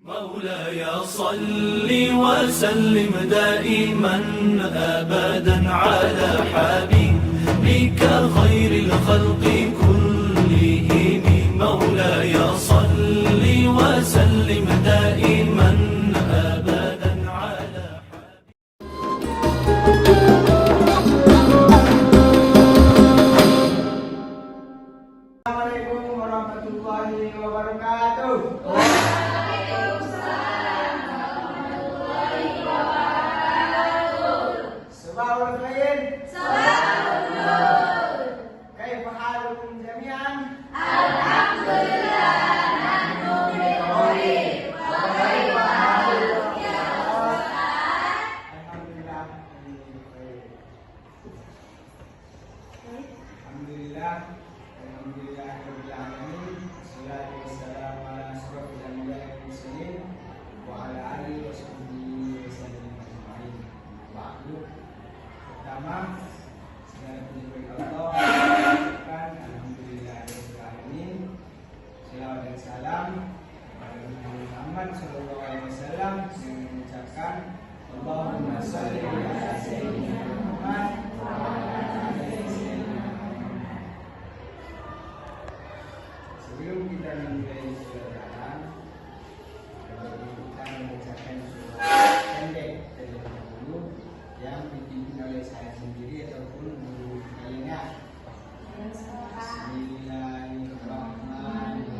مولاي صل وسلم دائما أبدا على حبيبك خير الخلق كلهم. مولاي صل وسلم دائما أبدا على Assalamualaikum warahmatullahi wabarakatuh. صباح الخير. كيف حالكم جميعا؟ الحمد لله نحن بخير. وكيف حالكم يا أستاذ؟ الحمد لله بخير. الحمد لله. Alhamdulillahirabbil alamin. Wassalatu wassalamu ala asyrofil anbiya'i wal mursalin wa ala alihi washabbihi wasallam ajma'in. Ba'du. Pertama, segala puji bagi Allah, dan alhamdulillahirabbil alamin. Selawat dan salam kepada Nabi Muhammad sallallahu alaihi wasallam yang mengucapkan Allahumma shalli ala sayyidina Muhammad wa ala ali sayyidina Muhammad. Sebelum kita memulai pelajaran, kita membacakan surah pendek terlebih dahulu yang dipimpin oleh saya sendiri ataupun guru lainnya. Bismillahirrahmanirrahim.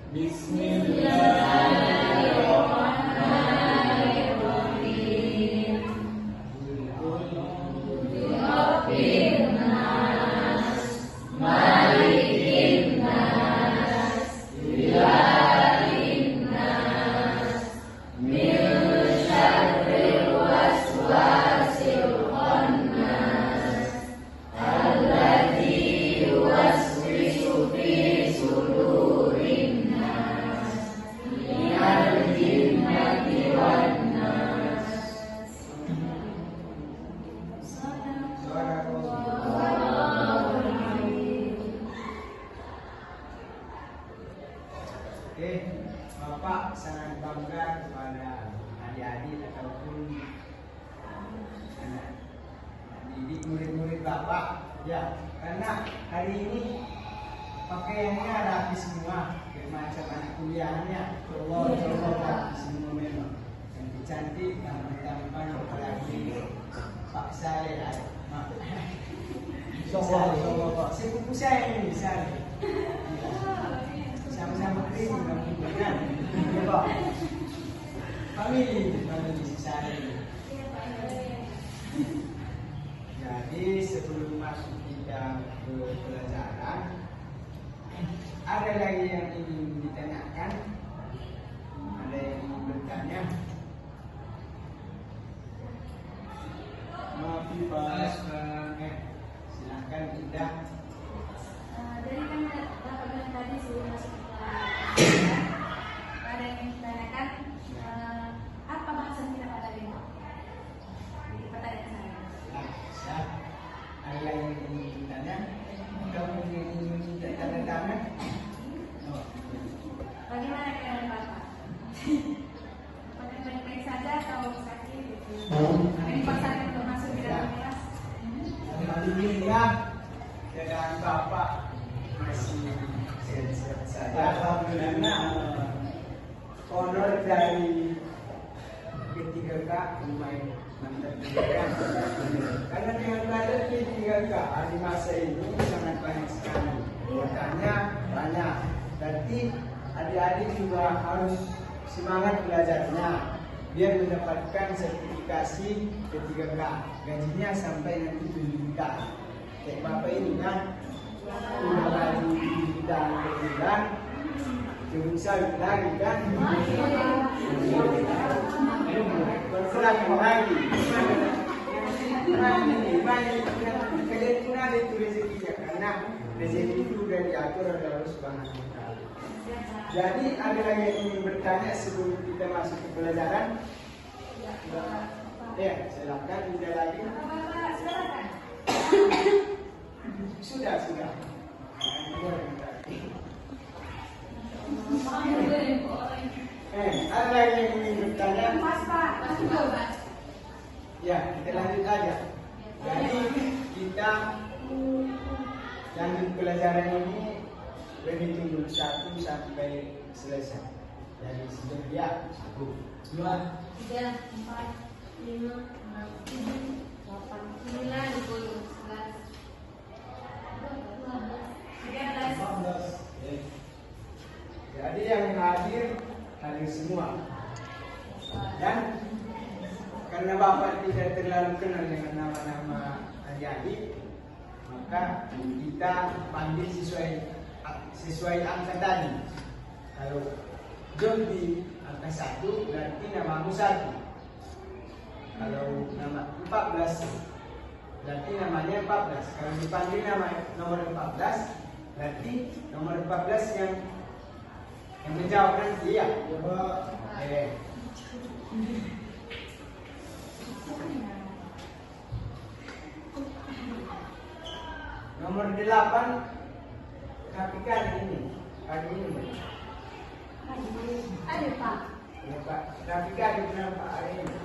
Bismillahirrahmanirrahim. Oke, Bapak sangat bangga kepada adik-adik ataupun anak didik murid-murid Bapak, ya, karena hari ini pakaiannya rapi semua, macam anak kuliahnya, coba rapi semua memang, cantik, tampan, apalagi Pak Saleh, Pak, sepupu saya ini Saleh. Sama-sama krim mudah-mudahan. Coba. Family sisa ini. Jadi sebelum masuk kita ke pelajaran, ada lagi yang ingin ditanyakan? Ada yang ingin bertanya? Maaf Pak, silakan Indah. Dari kan Bapak tadi sebelum masuk ada yang ditanyakan apa bahasan kita pada hari ini? Jadi pertanyaan saya. Ada yang ingin ditanya? Kamu ingin minta tanda tangan? Bagaimana keadaan Bapak? Apakah baik-baik saja atau sakit? Ini pasangan untuk masuk di dalam kelas? Alhamdulillah, keadaan Bapak masih sehat saja. Alhamdulillah. Honor dari P3K lumayan mantap juga kan? Karena dengan belajar P3K di masa ini sangat banyak sekali. Makanya banyak. Berarti adik-adik juga harus semangat belajarnya biar mendapatkan sertifikasi P3K. Gajinya sampai nanti 7 juta. Kayak Bapak ini kan udah gaji 7 juta per bulan. Bisa lagi kan? Berserah lagi. Banyak kalian pun ada itu rezekinya karena rezeki itu sudah diatur oleh Allah Subhanahu Wa Taala. Jadi ada lagi yang ingin bertanya sebelum kita masuk ke pelajaran? Ya, silakan tidak lagi. Sudah. lagi yang ingin bertanya? Mas Pak, Mas juga. Ya, kita lanjut aja. Jadi kita lanjut pelajaran ini berhitung dulu 1 sampai selesai. Dari sejak dia 1, 2, 3, 4, 5, 6, 7, 8, 9, 10, 11, 12, 13. Jadi yang hadir semua. Dan karena Bapak tidak terlalu kenal dengan nama-nama adik-adik, maka kita panggil sesuai angka tadi. Kalau John di angka 1 berarti namamu 1. Kalau nama 14 berarti namanya 14. Kalau dipanggil nomor 14 berarti nomor 14 yang menjawab nanti ya. Nomor 8 Kapika ini. Ada Pak. Ya Pak, Kapika ada berapa hari ini?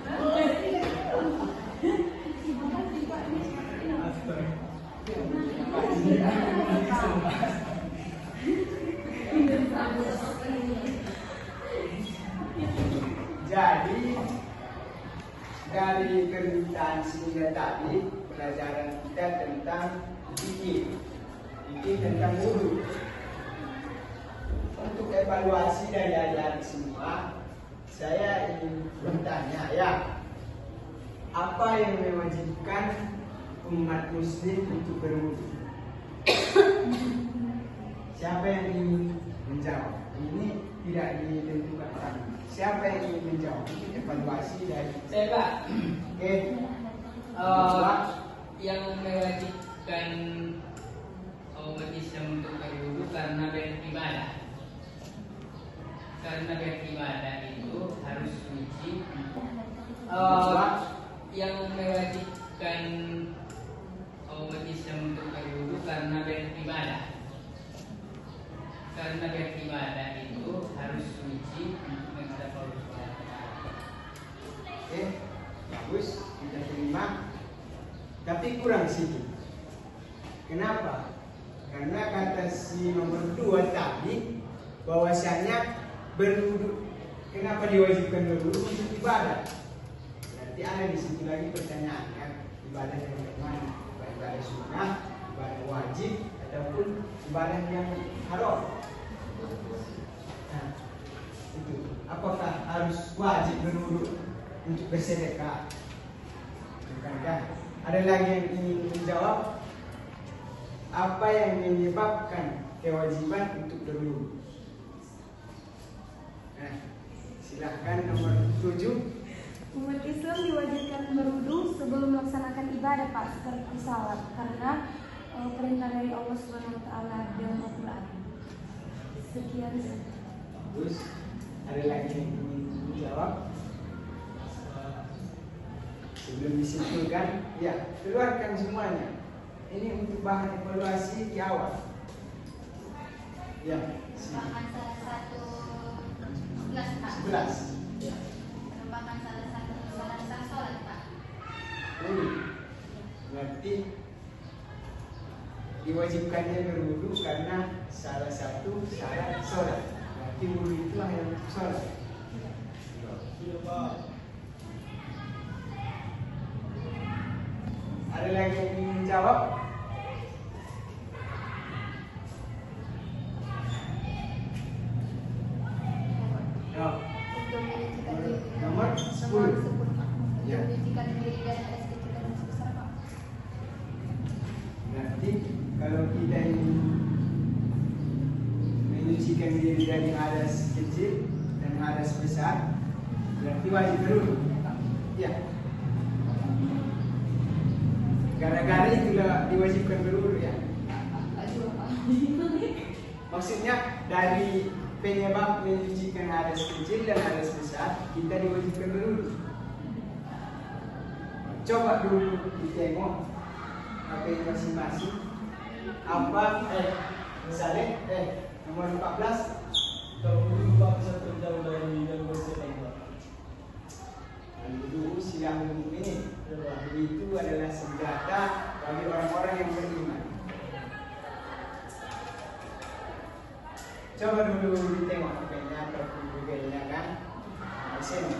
Jadi dari permintaan sehingga tadi pelajaran kita tentang fikih tentang wudu. Untuk evaluasi dari adik-adik semua, saya ingin bertanya ya, apa yang mewajibkan umat muslim untuk berwudu? Siapa yang ingin menjawab? Ini tidak ditentukan kami. Siapa yang ingin menjawab? Evaluasi dari saya Pak. Oke. Yang mewajibkan umat Islam untuk berwudu karena beribadah. Karena beribadah itu harus suci. Yang mewajibkan umat Islam untuk berwudu karena beribadah. Karena beribadah itu harus suci menghadap Allah Subhanahu wa Ta'ala. Oke, bagus, kita terima. Tapi kurang sedikit. Kenapa? Karena kata si nomor 2 tadi bahwasanya berwudu. Kenapa diwajibkan berwudu untuk ibadah? Berarti ada di situ lagi pertanyaannya, ibadah yang bagaimana? Ibadah sunnah, ibadah wajib, ataupun ibadah yang haram. Nah, itu. Apakah harus wajib berwudu untuk bersedekah? Bukankah? Ada lagi yang ingin menjawab? Apa yang menyebabkan kewajiban untuk berwudu? Nah, silahkan nomor 7. Umat Islam diwajibkan berwudu sebelum melaksanakan ibadah Pak, seperti salat, karena perintah dari Allah Subhanahu wa Ta'ala dalam Al-Quran. Sekian. Bagus. Ada lagi yang ingin menjawab? Sebelum disimpulkan, ya, keluarkan semuanya. Ini untuk bahan evaluasi di awal. Ya, Merupakan salah satu 11 Pak. 11. Ya. Merupakan salah satu syarat sholat Pak. Berarti diwajibkannya berwudu karena salah satu syarat sholat. Berarti wudu itu hanya untuk sholat. Ada lagi yang ingin menjawab? Ya. Nomor 10. Ya. Menyucikan diri dan ada sedikit dan sebesar Pak. Berarti kalau kita ingin menyucikan diri dari hadas kecil dan hadas besar, berarti wajib berwudu. Ya. Gara-gara itulah diwajibkan berwudu ya. Maksudnya dari penyebab menyucikan hadas kecil dan hadas besar, kita diwajibkan berwudu. Coba dulu ditengok HP masing-masing. Apa misalnya nomor 14. Kalau berubah bisa terjauh dari yang bersih Allah. silahul mukminin. Itu adalah senjata bagi orang-orang yang beriman. Coba dulu ditengok HP-nya, profil-profilnya kan. Sini.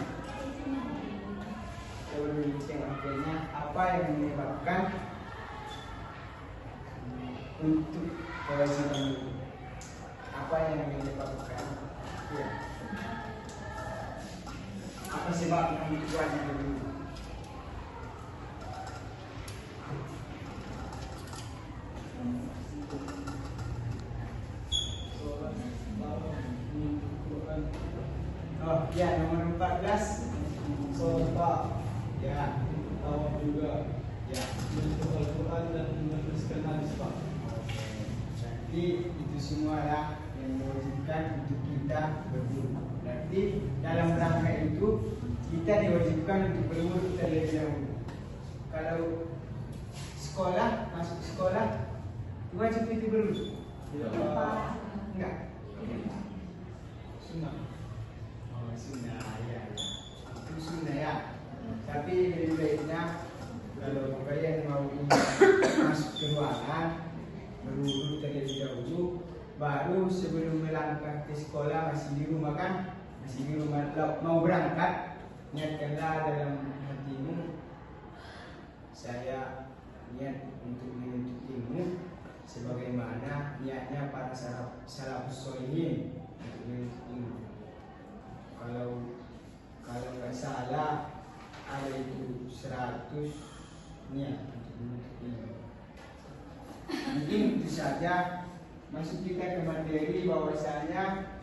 Coba dulu ditengok HP-nya, apa yang menyebabkan untuk kewajiban itu? Apa yang menyebabkan? Ya. Apa sebabnya untuk wajib dulu? Oh ya, nomor 14 sofa. Ya, tawaf juga. Ya, membaca Al-Quran dan menuliskan hadis, Pak. Berarti itu semualah yang mewajibkan untuk kita berwudu. Berarti dalam rangka itu kita diwajibkan untuk berwudu terlebih dahulu. Kalau sekolah, masuk sekolah, wajib itu berwudu? Enggak. Sunnah. Oh, sunnah ya. Itu sunnah ya. Tapi lebih baiknya kalau kalian mau masuk ke ruangan, berwudu terlebih dahulu, baru sebelum melangkah ke sekolah masih di rumah kan, masih di rumah mau berangkat, niatkanlah dalam hatimu, saya niat untuk menuntut ilmu sebagaimana niatnya para salafus sholihin untuk menuntut ilmu. Kalau nggak salah ada itu 100 niat untuk menuntut ilmu. Mungkin itu saja. Masuk kita ke materi bahwasanya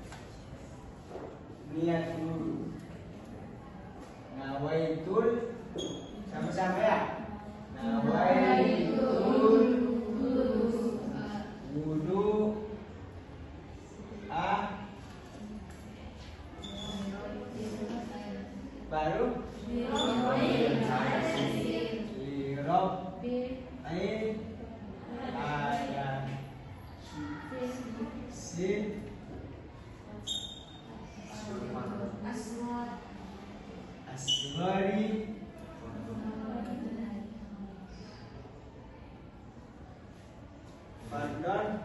niat dulu. Nawaitul, sama-sama ya. Nawaitul wudu baru asghari fardon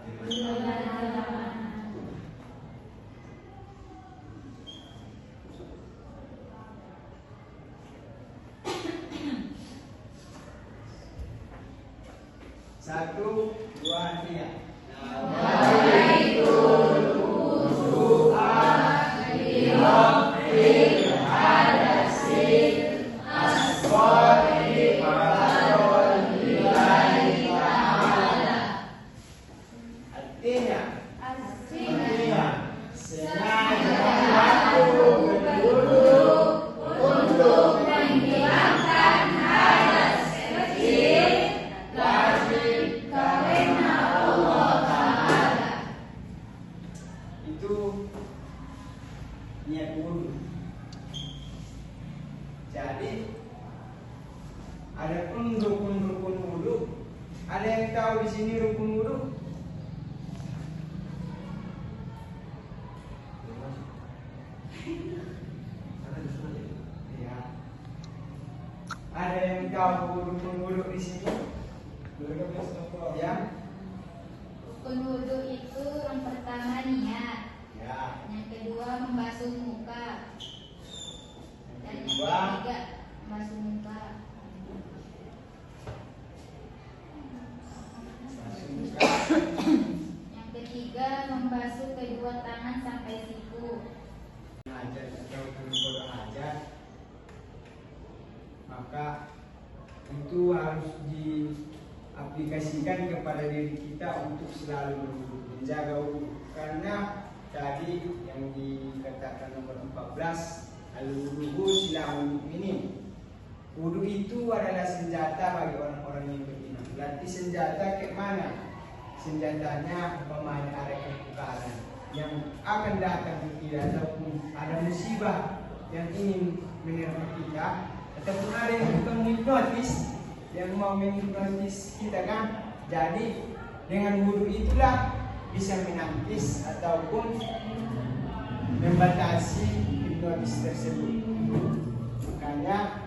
satu, dua, tiga. Niat wudu. Jadi ada pun rukun wudu. Ada yang tahu di sini rukun wudu? Ya. Ada yang tahu rukun wudu di sini? Ya. Rukun wudu itu yang pertama niat. Ya. Yang kedua membasuh muka. Dan yang Kedua. ketiga membasuh muka. Yang ketiga membasuh kedua tangan sampai siku. Hajat atau keluar hajat, maka itu harus diaplikasikan kepada diri kita untuk selalu berwudu, menjaga wudu. Karena tadi yang dikatakan nomor 14, al-wudu silahul mukminin. Wudu itu adalah senjata bagi orang-orang yang beriman. Berarti senjata ke mana? Senjatanya pemain arek kepukaran yang akan datang ke kita, ataupun ada musibah yang ingin menyerang kita, ataupun ada yang bukan menghipnotis yang mau menghipnotis kita kan. Jadi dengan wudu itulah bisa menangkis ataupun membatasi hipnotis tersebut. Makanya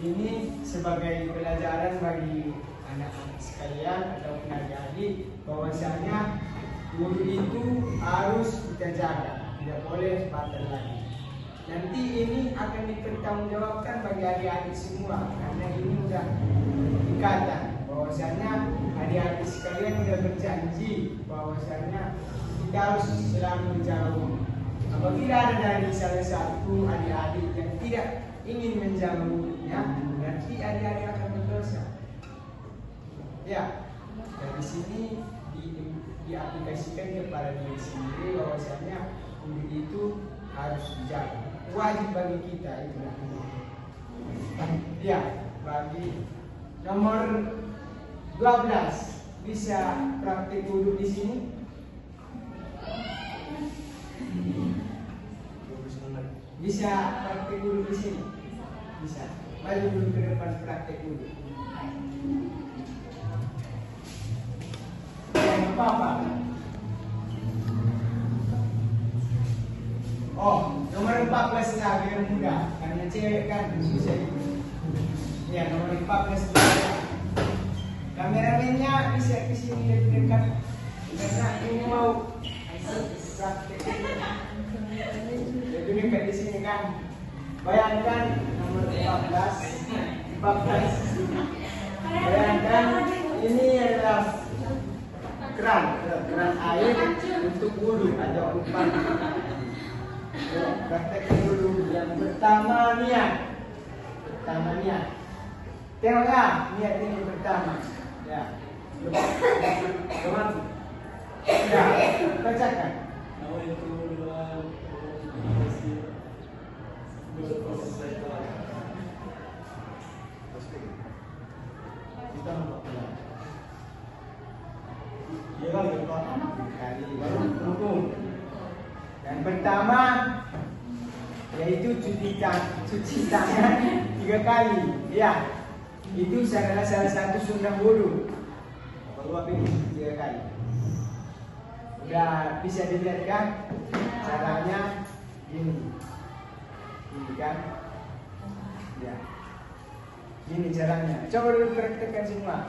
ini sebagai pelajaran bagi anak-anak sekalian atau adik-adik bahwasanya wudhu itu harus kita jaga, tidak boleh batal lagi. Nanti ini akan dipertanggungjawabkan bagi adik-adik semua karena ini sudah ikatan bahwasanya adik-adik sekalian sudah berjanji bahwasanya kita harus selalu menjaga wudhu. Apabila ada dari salah satu adik-adik yang tidak ingin menjaga wudhunya, nanti adik-adik akan berdosa. Ya, dari sini diaplikasikan kepada diri sendiri bahwasanya wudhu itu harus dijaga. Wajib bagi kita itu. Ya, bagi nomor 12 bisa praktik wudhu di sini. Bisa praktik wudhu di sini. Bisa. Mari dulu ke depan praktik wudhu. Yang apa? Oh, nomor 14 lah biar mudah. Karena cewek kan susah. Ya, nomor 14 lah. Kameramennya bisa ke sini lebih dekat. Karena ini mau praktik lebih dekat di sini kan. Bayangkan nomor 14. Bayangkan ini adalah keran air untuk wudhu atau umpan. Praktek dulu. Yang pertama niat. Tengoklah niat ini pertama. Ya. Teman. Ya, bacakan. Yang pertama yaitu cuci tangan 3 kali. Ya, itu adalah salah satu sunnah wudhu. Baru ini 3 kali. Udah bisa dilihat kan caranya ini kan? Ya, ini caranya. Coba dulu praktekkan semua.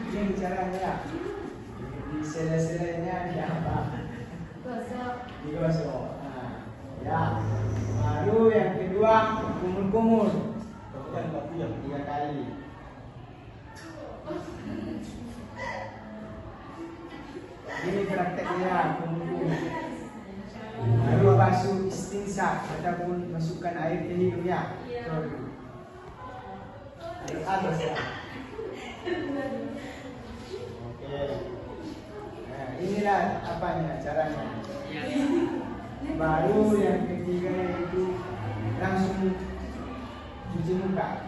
Ini caranya. Di sela-selanya di apa? Digosok. Nah, ya. Baru yang kedua kumur-kumur. 3 kali. Ini prakteknya kumur-kumur. Baru basuh istinsak ataupun masukkan air ke hidungnya. Atas ya. Oke. Nah, inilah apanya caranya. Baru yang ketiga itu langsung cuci muka.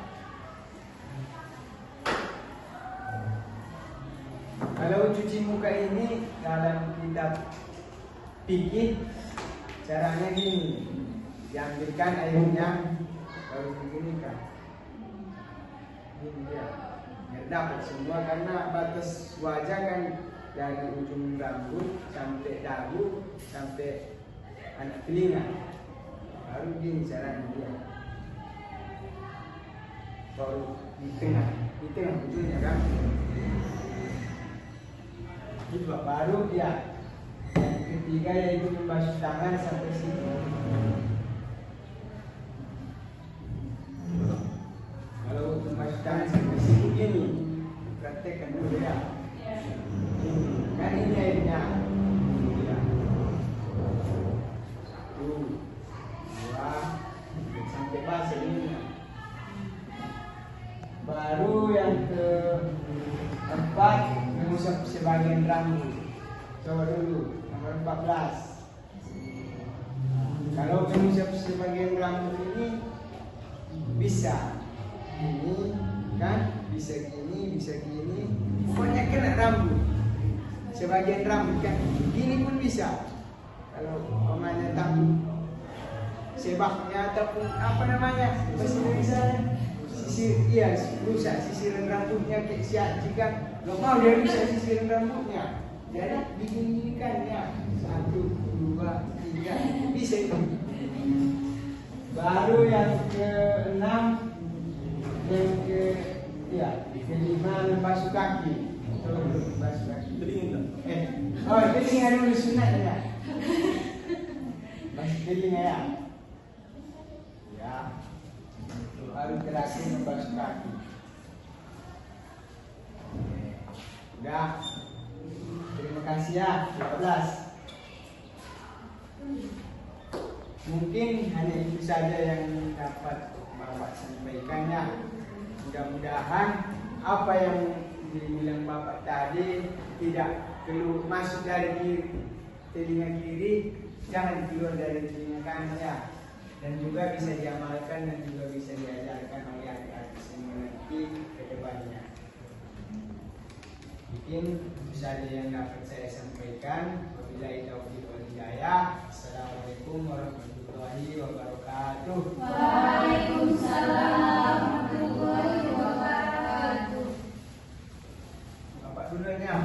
Kalau cuci muka ini dalam kitab fikih caranya gini, diambilkan airnya baru diginikan. Ini dia, biar dapat semua karena batas wajah kan dari ujung rambut sampai dagu sampai anak telinga. Baru gini caranya dia. Baru di tengah ujungnya kan. Itu baru dia. Yang ketiga yaitu membasuh tangan sampai sini. Kalau membasuh tangan sampai sini gini, praktekkan dulu ya. Kan ini airnya. Ya. 1, 2, sampai basah ini. Baru yang keempat mengusap sebagian rambut. Coba dulu nomor 14. Kalau mengusap sebagian rambut ini bisa ini kan, bisa gini, pokoknya kena rambut. Sebagian rambut kan, gini pun bisa. Kalau namanya tahu sebaknya ataupun apa namanya bahasa Indonesia, sisiran rambutnya kayak siaci kan, lo mau dia bisa sisiran rambutnya. Jadi begini-begini ya, 1, 2, 3 bisa itu. Baru yang ke-6 Yang ke ya, kelima membasuh kaki. Membasuh kaki. Oh, telinga dulu sunat ya. Basuh telinga ya. Ya. Baru terakhir membasuh kaki. Udah. Terima kasih ya. 12. Mungkin hanya itu saja yang dapat Bapak sampaikan ya. Mudah-mudahan apa yang dibilang Bapak tadi tidak keluar masuk dari telinga kiri, jangan keluar dari telinga kanan ya. Dan juga bisa diamalkan dan juga bisa diajarkan oleh adik-adik semua nanti ke depannya. Mungkin itu saja yang dapat saya sampaikan. Wabillahi taufiq wal hidayah. Assalamualaikum warahmatullahi wabarakatuh. Waalaikumsalam warahmatullahi wabarakatuh. Bapak dulunya.